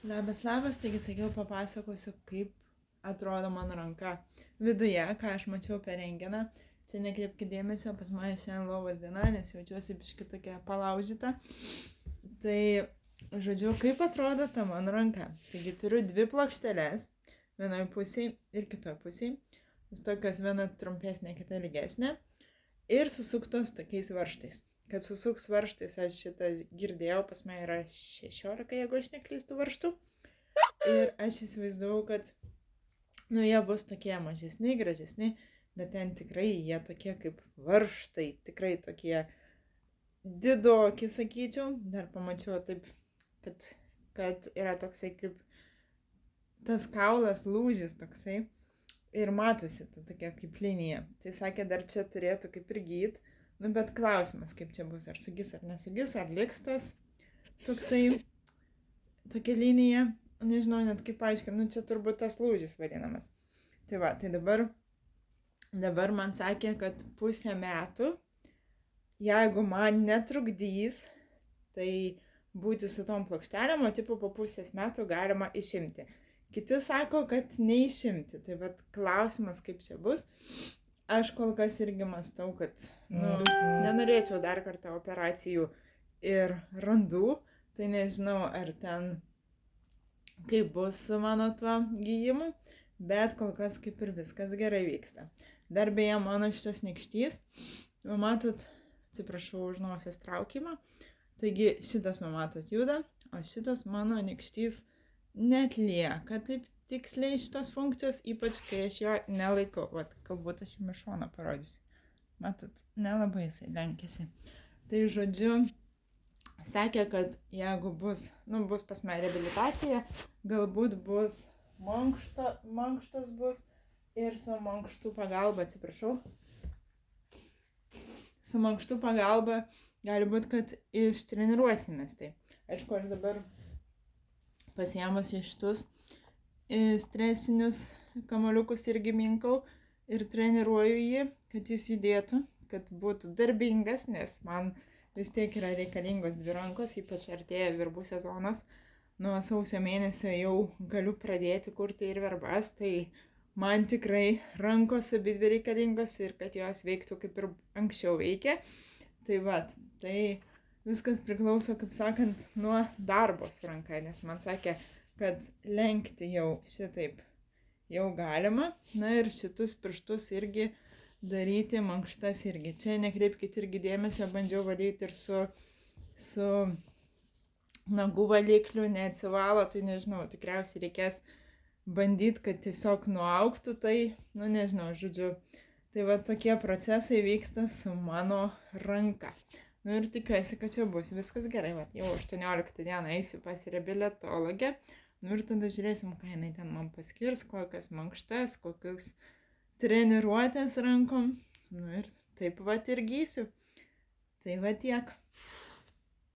Labas, labas, taigi sakiau, papasakosiu, kaip atrodo mano ranka viduje, ką aš mačiau per renginą. Čia nekreipkite dėmesio, pas mane šiandien lovos diena, nes jaučiuosi biški tokia palaužyta. Tai, žodžiu, kaip atrodo ta mano ranka. Taigi turiu dvi plokšteles, vienoje pusėje ir kitoje pusėje. Vis tokios viena trumpesnė, kita ilgesnė. Ir susuktos tokiais varžtais. Kad susuks varžtais, aš šitą girdėjau, pas mane yra 16, jeigu aš neklystu, varžtų. Ir aš įsivaizdavau, kad, jie bus tokie mažesni, gražesni, bet ten tikrai jie tokie kaip varžtai, tikrai tokie didoki, sakyčiau. Dar pamačiau taip, kad yra toksai kaip tas kaulas lūžis toksai. Ir matosi ta tokia kaip linija. Tai sakė, dar čia turėtų kaip ir gyt. Bet klausimas, kaip čia bus, ar sugis, ar nesugis, ar liks tas toksai, tokia linija. Nežinau net kaip paaiškinti, čia turbūt tas lūžis vadinamas. Tai va, tai dabar man sakė, kad pusę metų, jeigu man netrukdys, tai būti su tom plokštelėm, o tipo po pusės metų galima išimti. Kiti sako, kad neišimti. Tai va, klausimas, kaip čia bus. Aš kol kas irgi mąstau, kad nenorėčiau dar kartą operacijų ir randų, tai nežinau, ar ten kaip bus su mano tuo gyjimu, bet kol kas kaip ir viskas gerai vyksta. Dar beje, mano šitas nykštys, matot, atsiprašau už nosies traukimą, taigi šitas, matot, juda, o šitas mano nykštys netlieka taip tiksliai šitos funkcijos, ypač kai aš jo nelaikau. Vat, galbūt aš jums iš šono parodysiu. Matot, nelabai jisai lenkėsi. Tai žodžiu, sakė, kad jeigu bus pas mane reabilitacija, galbūt bus mankštos bus ir su mankštų pagalba, atsiprašau. Su mankštų pagalba gali būti, kad ištreniruosimės tai. Aišku, aš dabar pasiėmus iš šitus stresinius kamaliukus irgi minkau ir treniruoju jį, kad jis judėtų, kad būtų darbingas, nes man vis tiek yra reikalingos dvi rankos, ypač artėja verbų sezonas. Nuo sausio mėnesio jau galiu pradėti kurti ir verbas, tai man tikrai rankos abidvi reikalingos ir kad jos veiktų kaip ir anksčiau veikė. Tai va, tai viskas priklauso, kaip sakant, nuo darbo su ranka, nes man sakė, kad lenkti jau šitaip jau galima. Na ir šitus pirštus irgi daryti mankštas irgi. Čia nekreipkite irgi dėmesio, bandžiau valyti ir su nagų valikliu, neatsivalo, tai nežinau, tikriausiai reikės bandyti, kad tiesiog nuaugtų, tai, nežinau, žodžiu. Tai va tokie procesai vyksta su mano ranka. Ir tikiuosi, kad čia bus viskas gerai. Va, jau 18 dieną eisiu pas reabilitologę. Ir tada žiūrėsim, ką jinai ten man paskirs, kokias mankštas, kokius treniruotės rankom. Ir taip va ir gysiu. Tai va tiek.